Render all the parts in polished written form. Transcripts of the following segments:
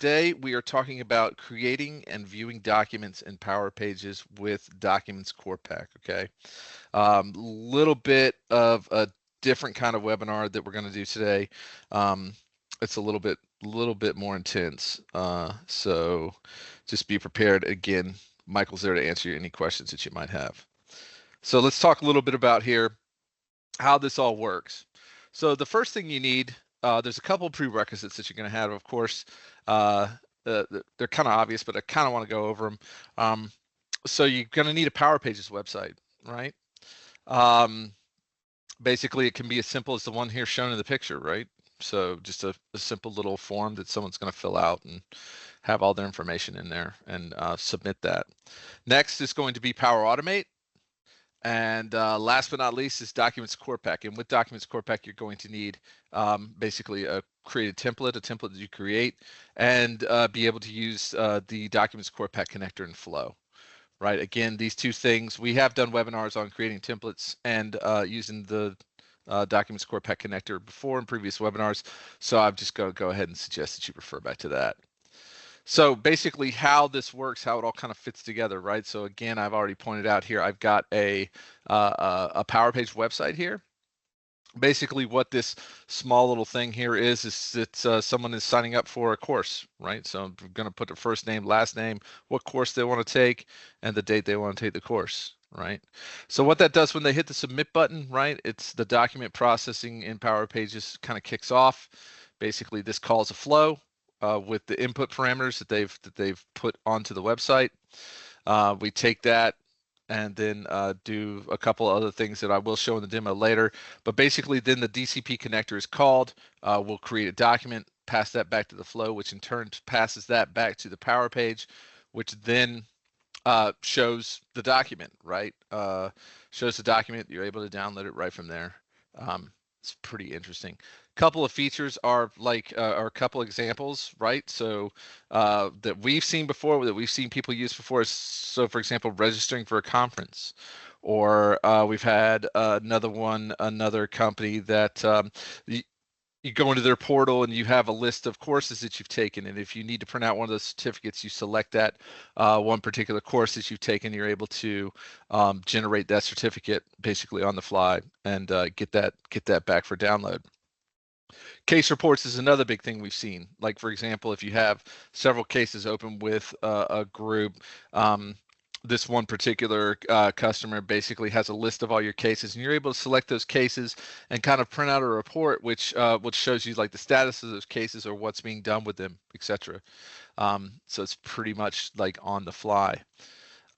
today we are talking about creating and viewing documents in Power Pages with DocumentsCorePack. Okay, little bit of a different kind of webinar that we're going to do today. It's a little bit more intense. So just be prepared. Again, Michael's there to answer any questions that you might have. So let's talk a little bit about here how this all works. So the first thing you need, there's a couple of prerequisites that you're going to have. Of course, they're kind of obvious, but I kind of want to go over them. So you're going to need a Power Pages website, right? Basically, it can be as simple as the one here shown in the picture, right? So just a simple little form that someone's going to fill out and have all their information in there and submit that. Next is going to be Power Automate. And last but not least is DocumentsCorePack. And with DocumentsCorePack, you're going to need basically a created template, a template that you create, and be able to use the DocumentsCorePack connector and flow. Right. Again, these two things, we have done webinars on creating templates and using the DocumentsCorePack connector before in previous webinars. So I'm just going to go ahead and suggest that you refer back to that. So basically how this works, how it all kind of fits together, right? So again, I've already pointed out here, I've got a Power Page website here. Basically what this small little thing here is it's someone is signing up for a course, right? So I'm going to put their first name, last name, what course they want to take, and the date they want to take the course, right? So what that does when they hit the submit button, right? It's the document processing in Power Pages kind of kicks off. Basically this calls a flow with the input parameters that they've put onto the website. We take that and then do a couple of other things that I will show in the demo later. But basically then the DCP connector is called. We'll create a document, pass that back to the flow, which in turn passes that back to the Power Page, which then shows the document, right? Shows the document, you're able to download it right from there. It's pretty interesting. Couple of features are like are a couple examples, right? So that we've seen before, that we've seen people use before is, so for example, registering for a conference, or we've had another company that you go into their portal and you have a list of courses that you've taken, and if you need to print out one of those certificates, you select that one particular course that you've taken. You're able to generate that certificate basically on the fly and get that back for download. Case reports is another big thing we've seen. Like for example, if you have several cases open with a group, this one particular customer basically has a list of all your cases, and you're able to select those cases and kind of print out a report which shows you like the status of those cases or what's being done with them, etc. So it's pretty much like on the fly.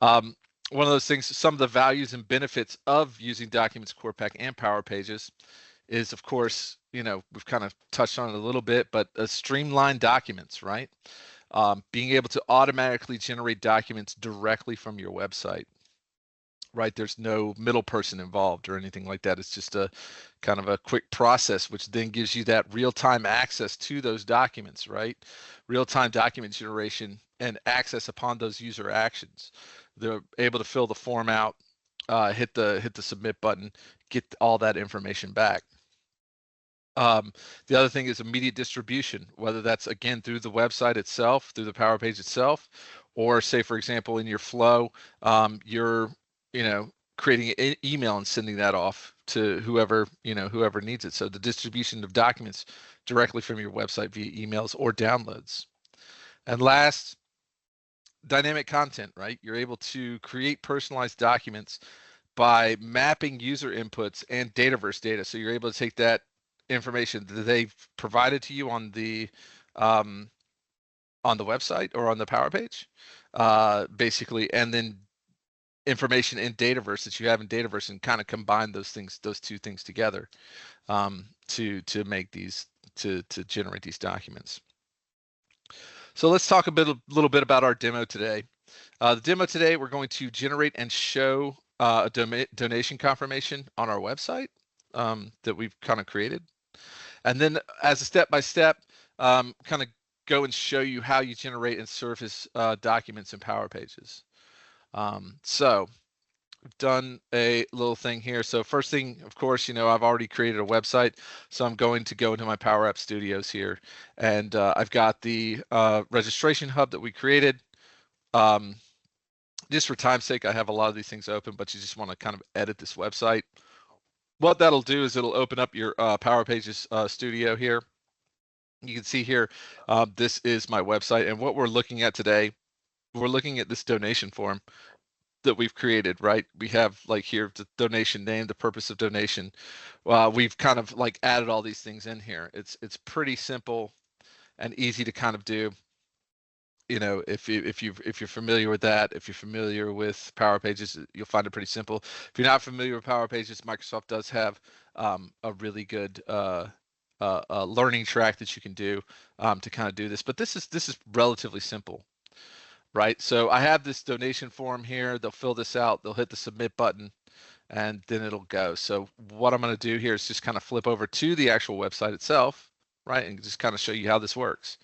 One of those things, some of the values and benefits of using DocumentsCorePack and Power Pages is, of course, we've kind of touched on it a little bit, but streamlined documents, right? Being able to automatically generate documents directly from your website, right? There's no middle person involved or anything like that. It's just a kind of a quick process, which then gives you that real-time access to those documents, right? Real-time document generation and access upon those user actions. They're able to fill the form out, hit the submit button, get all that information back. The other thing is immediate distribution, whether that's again through the website itself, through the Power Page itself, or say for example in your flow, you're creating an email and sending that off to whoever needs it. So the distribution of documents directly from your website via emails or downloads. And last, dynamic content, right? You're able to create personalized documents by mapping user inputs and Dataverse data. So you're able to take that information that they've provided to you on the website or on the Power Page, basically, and then information in Dataverse that you have in Dataverse, and kind of combine those two things together to make these to generate these documents. So let's talk a little bit about our demo today. The demo today, we're going to generate and show a donation confirmation on our website that we've kind of created. And then as a step-by-step, kind of go and show you how you generate and surface documents in Power Pages. So I've done a little thing here. So first thing, of course, I've already created a website. So I'm going to go into my Power App Studios here, and I've got the registration hub that we created. Just for time's sake, I have a lot of these things open, but you just want to kind of edit this website. What that'll do is it'll open up your Power Pages studio here. You can see here, this is my website, and what we're looking at today, we're looking at this donation form that we've created, right? We have like here the donation name, the purpose of donation. We've kind of like added all these things in here. It's pretty simple and easy to kind of do. If you're familiar with that, if you're familiar with Power Pages, you'll find it pretty simple. If you're not familiar with Power Pages, Microsoft does have a really good learning track that you can do to kind of do this. But this is relatively simple, right? So I have this donation form here. They'll fill this out. They'll hit the submit button, and then it'll go. So what I'm going to do here is just kind of flip over to the actual website itself, right, and just kind of show you how this works.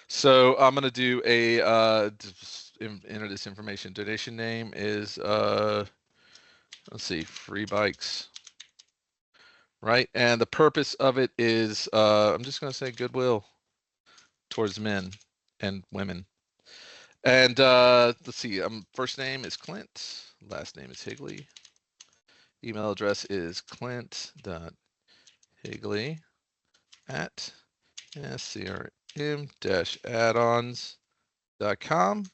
So I'm going to do enter this information. Donation name is, let's see, free bikes, right? And the purpose of it is, I'm just going to say goodwill towards men and women. And let's see, first name is Clint, last name is Higley. Email address is clint.higley@mscrm-addons.com.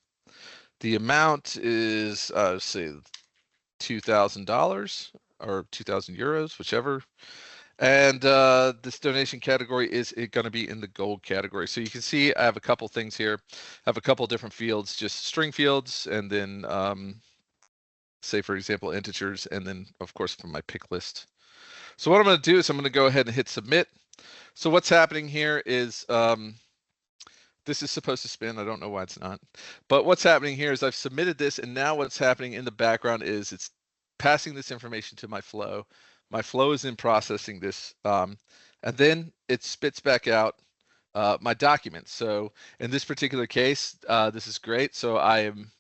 The amount is, say, $2,000 or 2,000 euros, whichever. And this donation category is going to be in the gold category. So you can see I have a couple things here. I have a couple different fields, just string fields, and then say, for example, integers, and then, of course, from my pick list. So what I'm going to do is I'm going to go ahead and hit submit. So what's happening here is this is supposed to spin. I don't know why it's not. But what's happening here is I've submitted this, and now what's happening in the background is it's passing this information to my flow. My flow is in processing this, and then it spits back out my documents. So in this particular case, this is great. So I am,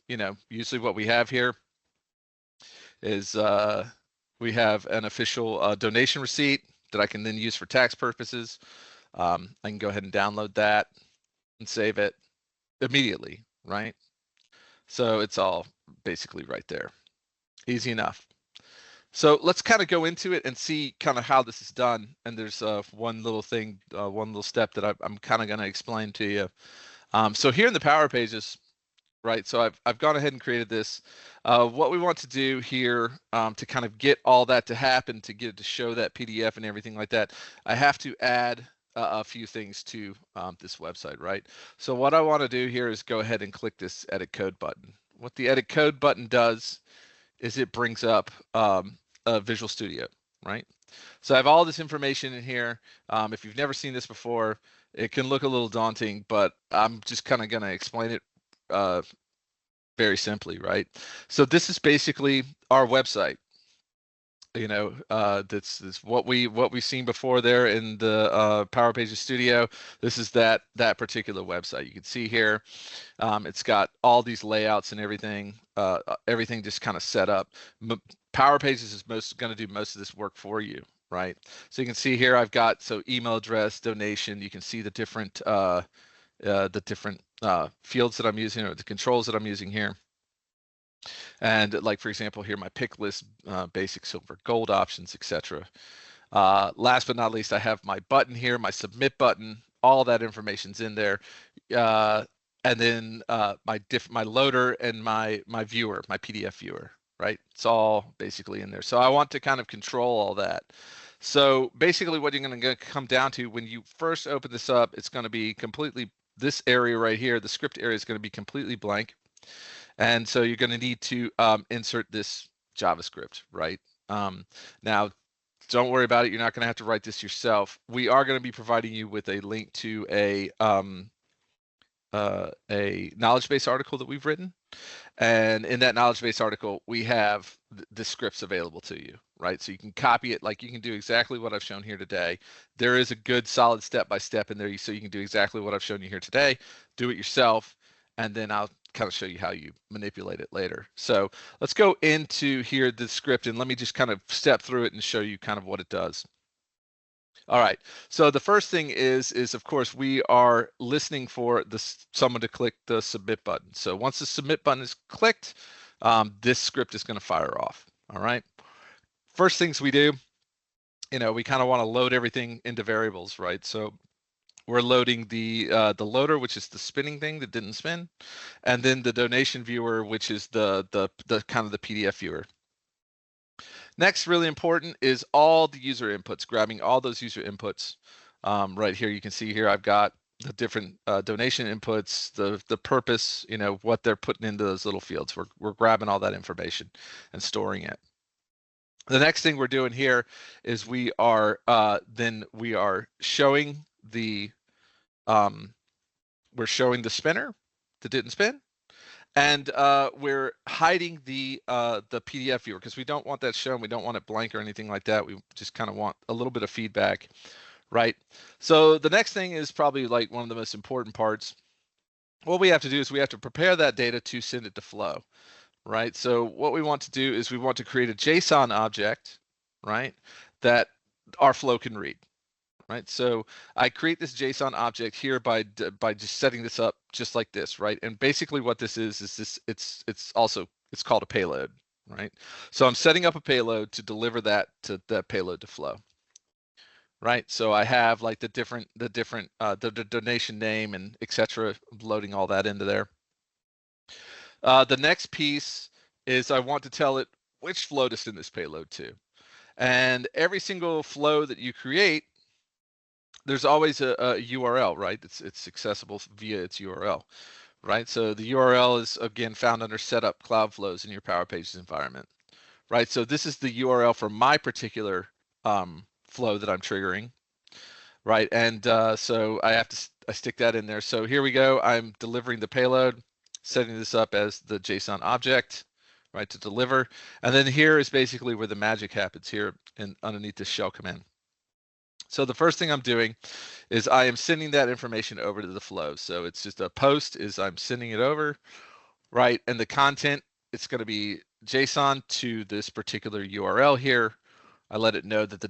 usually what we have here is we have an official donation receipt that I can then use for tax purposes. I can go ahead and download that and save it immediately, right? So it's all basically right there. Easy enough. So let's kind of go into it and see kind of how this is done. And there's one little thing, one little step that I'm kind of going to explain to you. So here in the Power Pages, right? So I've gone ahead and created this. What we want to do here to kind of get all that to happen, to get it to show that PDF and everything like that, I have to add a few things to this website, right? So what I want to do here is go ahead and click this Edit Code button. What the Edit Code button does is it brings up Visual Studio, right? So I have all this information in here. If you've never seen this before, it can look a little daunting, but I'm just kind of going to explain it very simply, right? So this is basically our website. That's what we've seen before there in the Power Pages Studio. This is that particular website. You can see here, it's got all these layouts and everything. Everything just kind of set up. Power Pages is going to do most of this work for you, right? So you can see here I've got email address, donation. You can see the different fields that I'm using, or the controls that I'm using here. And like, for example, here, my pick list, basic, silver, gold options, etc. Last but not least, I have my button here, my submit button, all that information's in there. And then my loader and my viewer, my PDF viewer, right? It's all basically in there. So I want to kind of control all that. So basically what you're going to come down to when you first open this up, it's going to be completely, this area right here, the script area is going to be completely blank. And so you're going to need to insert this JavaScript, right? Now, don't worry about it. You're not going to have to write this yourself. We are going to be providing you with a link to a knowledge base article that we've written. And in that knowledge base article, we have the scripts available to you, right? So you can copy it, like you can do exactly what I've shown here today. There is a good solid step-by-step in there, so you can do exactly what I've shown you here today. Do it yourself. And then I'll kind of show you how you manipulate it later. So let's go into here the script, and let me just kind of step through it and show you kind of what it does. All right, so the first thing is of course we are listening for someone to click the submit button. So once the submit button is clicked, this script is going to fire off. All right, first things we do, we kind of want to load everything into variables, right? So we're loading the loader, which is the spinning thing that didn't spin, and then the donation viewer, which is the kind of the PDF viewer. Next, really important is all the user inputs, grabbing all those user inputs. Right here, you can see here I've got the different donation inputs, the purpose, what they're putting into those little fields. We're grabbing all that information and storing it. The next thing we're doing here is we are showing the we're showing the spinner that didn't spin, and we're hiding the PDF viewer because we don't want that shown. We don't want it blank or anything like that. We just kind of want a little bit of feedback, right? So the next thing is probably like one of the most important parts. What we have to do is we have to prepare that data to send it to Flow, right? So what we want to do is we want to create a JSON object, right, that our Flow can read. Right, so I create this JSON object here by just setting this up just like this, right? And basically what this is this it's called a payload, right? So I'm setting up a payload to deliver that payload to Flow, right? So I have like the donation name and etc. Loading all that into there. The next piece is I want to tell it which flow to send this payload to, and every single flow that you create, there's always a URL, right? It's accessible via its URL, right? So the URL is again found under Setup Cloud Flows in your Power Pages environment, right? So this is the URL for my particular flow that I'm triggering, right? And so I stick that in there. So here we go. I'm delivering the payload, setting this up as the JSON object, right, to deliver. And then here is basically where the magic happens here and underneath the shell command. So the first thing I'm doing is I am sending that information over to the flow. So it's just a post is I'm sending it over, right? And the content, it's going to be JSON to this particular URL here. I let it know that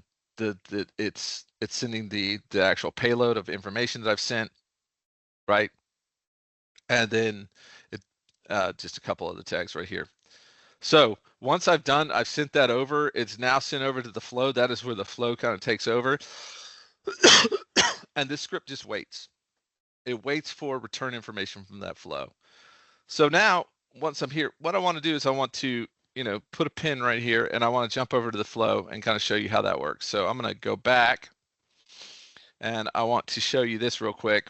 it's sending the actual payload of information that I've sent, right? And then it just a couple of the tags right here. So once I've sent that over, it's now sent over to the flow. That is where the flow kind of takes over. And this script just waits. It waits for return information from that flow. So now, once I'm here, what I want to do is I want to, put a pin right here, and I want to jump over to the flow and kind of show you how that works. So I'm going to go back, and I want to show you this real quick.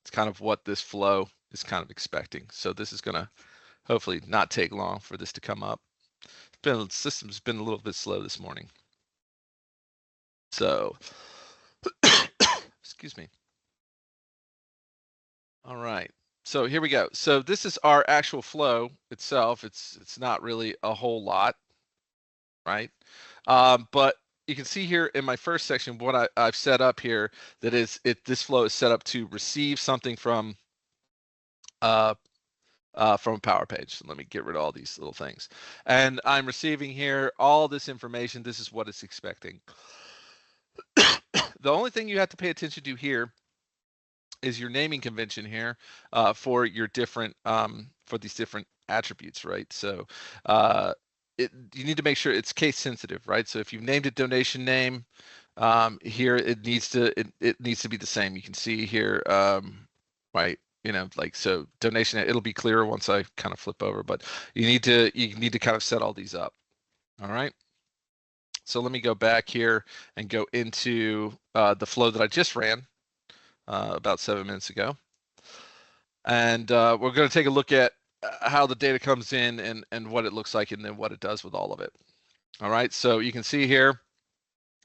It's kind of what this flow is kind of expecting. So this is going to hopefully not take long for this to come up. The system's been a little bit slow this morning. So, excuse me. All right, so here we go. So this is our actual flow itself. It's not really a whole lot, right? But you can see here in my first section what I've set up here. That is, this flow is set up to receive something from a Power Page. So let me get rid of all these little things. And I'm receiving here all this information. This is what it's expecting. The only thing you have to pay attention to here is your naming convention here for your different for these different attributes, right? So you need to make sure it's case sensitive, right? So if you've named a donation name here, it needs to be the same. You can see here, right? So donation, it'll be clearer once I kind of flip over, but you need to kind of set all these up. All right. So let me go back here and go into the flow that I just ran about 7 minutes ago. And we're going to take a look at how the data comes in and what it looks like and then what it does with all of it. All right, so you can see here,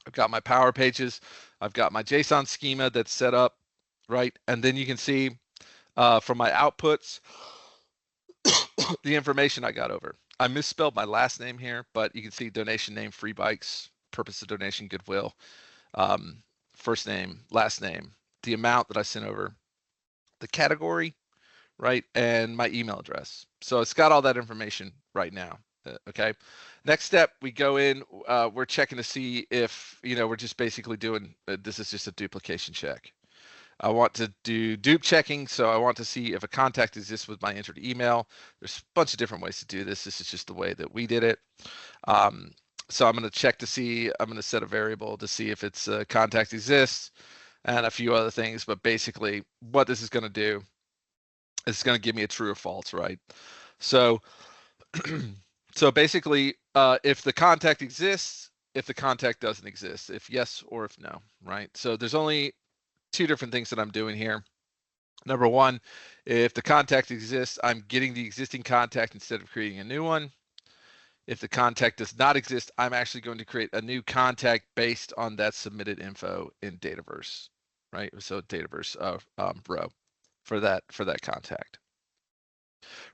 I've got my Power Pages. I've got my JSON schema that's set up, right? And then you can see from my outputs, the information I got over. I misspelled my last name here, but you can see donation name, free bikes, purpose of donation, goodwill, first name, last name, the amount that I sent over, the category, right? And my email address. So it's got all that information right now. Okay. Next step, we go in, we're checking to see if, we're just basically doing, this is just a duplication check. I want to do dupe checking, so I want to see if a contact exists with my entered email. There's a bunch of different ways to do this. This is just the way that we did it. So I'm going to check to see, I'm going to set a variable to see if it's contact exists and a few other things. But basically what this is going to do is it's going to give me a true or false, right? So, so basically, if the contact exists, if the contact doesn't exist, if yes or if no, right? So there's only two different things that I'm doing here. Number one, if the contact exists, I'm getting the existing contact instead of creating a new one. If the contact does not exist, I'm actually going to create a new contact based on that submitted info in Dataverse, right? So Dataverse row for that contact.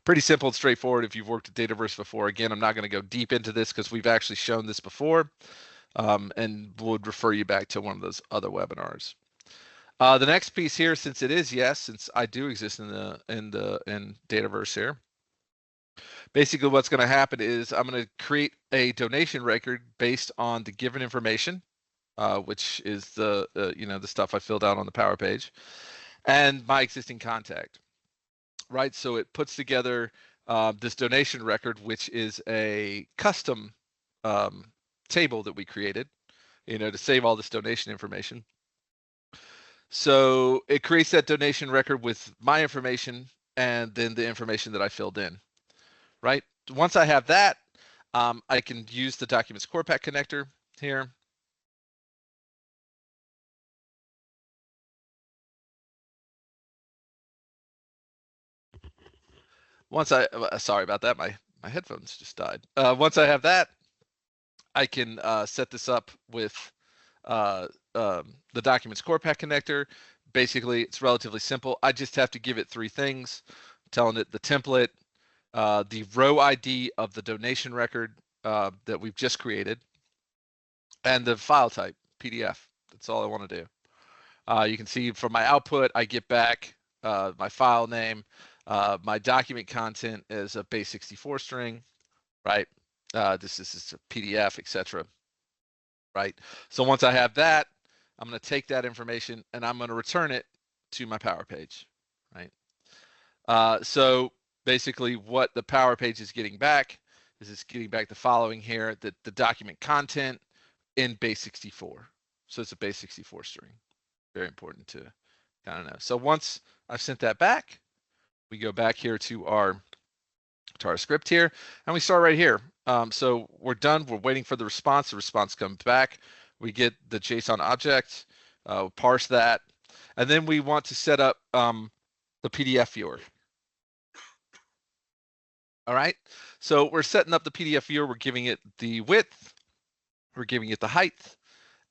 Pretty simple and straightforward if you've worked with Dataverse before. Again, I'm not going to go deep into this because we've actually shown this before, and would refer you back to one of those other webinars. The next piece here, since it is yes, since I do exist in Dataverse here, basically what's going to happen is I'm going to create a donation record based on the given information, which is the the stuff I filled out on the Power Page, and my existing contact, right? So it puts together this donation record, which is a custom table that we created, to save all this donation information. So it creates that donation record with my information and then the information that I filled in, right? Once I have that, I can use the DocumentsCorePack connector here. Once sorry about that, my headphones just died. Once I have that, I can set this up with the DocumentsCorePack connector. Basically, it's relatively simple. I just have to give it three things, telling it the template, the row ID of the donation record that we've just created, and the file type, PDF. That's all I want to do. You can see from my output, I get back my file name, my document content is a base64 string, right? This is a PDF, etc. Right? So once I have that, I'm going to take that information and I'm going to return it to my Power Page, right? So basically what the Power Page is getting back is it's getting back the following here, that the document content in base64. So it's a base64 string. Very important to kind of know. So once I've sent that back, we go back here to our script here, and we start right here. So we're done. We're waiting for the response. The response comes back. We get the JSON object, parse that, and then we want to set up the PDF viewer. All right. So we're setting up the PDF viewer. We're giving it the width. We're giving it the height,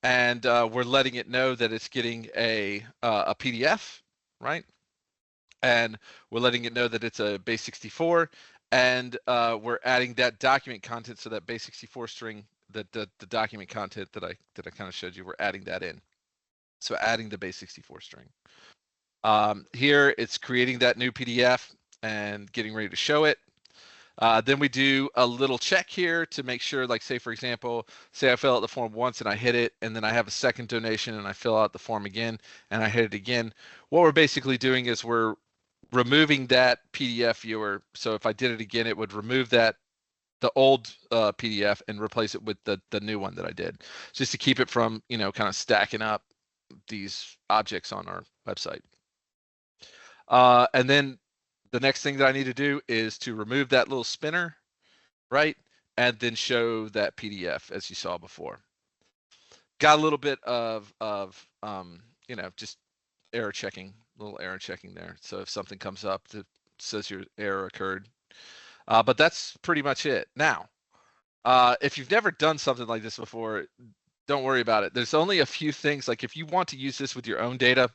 and we're letting it know that it's getting a PDF, right? And we're letting it know that it's a base64, and we're adding that document content, so that base64 string, that the document content that I kind of showed you, we're adding that in. So adding the base64 string. Here it's creating that new PDF and getting ready to show it. Then we do a little check here to make sure, like say for example, say I fill out the form once and I hit it, and then I have a second donation and I fill out the form again and I hit it again. What we're basically doing is we're removing that PDF viewer. So if I did it again, it would remove the old PDF and replace it with the new one that I did, just to keep it from, kind of stacking up these objects on our website. And then the next thing that I need to do is to remove that little spinner, right? And then show that PDF as you saw before. Got a little bit of just error checking, little error checking there. So if something comes up that says your error occurred, but that's pretty much it. Now, if you've never done something like this before, don't worry about it. There's only a few things, like if you want to use this with your own data,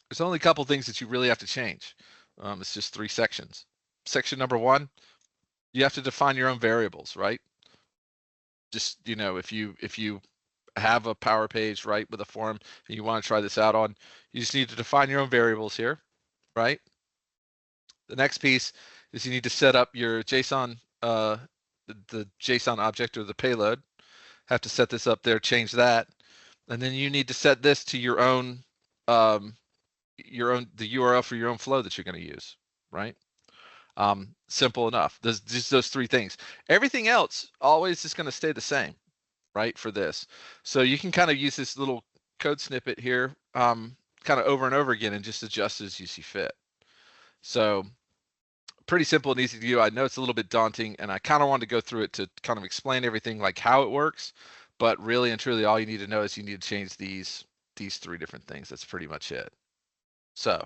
there's only a couple things that you really have to change. It's just 3 sections. Section number 1, you have to define your own variables, right? Just, if you have a Power Page, right, with a form and you want to try this out on, you just need to define your own variables here, right? The next piece is you need to set up your JSON, the JSON object or the payload. Have to set this up there, change that, and then you need to set this to your own the URL for your own flow that you're going to use, right? Simple enough. There's just those three things. Everything else always is going to stay the same, right? For this, so you can kind of use this little code snippet here, kind of over and over again, and just adjust as you see fit. So pretty simple and easy to do. I know it's a little bit daunting, and I kind of wanted to go through it to kind of explain everything, like how it works. But really and truly, all you need to know is you need to change these three different things. That's pretty much it. So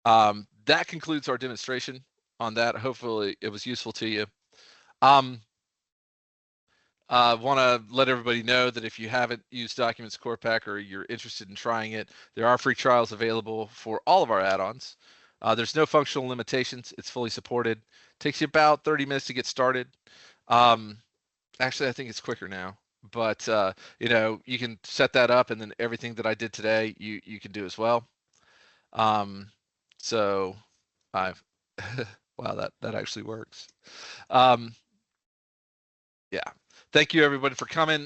that concludes our demonstration on that. Hopefully it was useful to you. Want to let everybody know that if you haven't used DocumentsCorePack or you're interested in trying it, there are free trials available for all of our add-ons. There's no functional limitations. It's fully supported. Takes you about 30 minutes to get started. Actually, I think it's quicker now. But you know, you can set that up, and then everything that I did today, you can do as well. So I've wow, that actually works. Yeah. Thank you everybody for coming.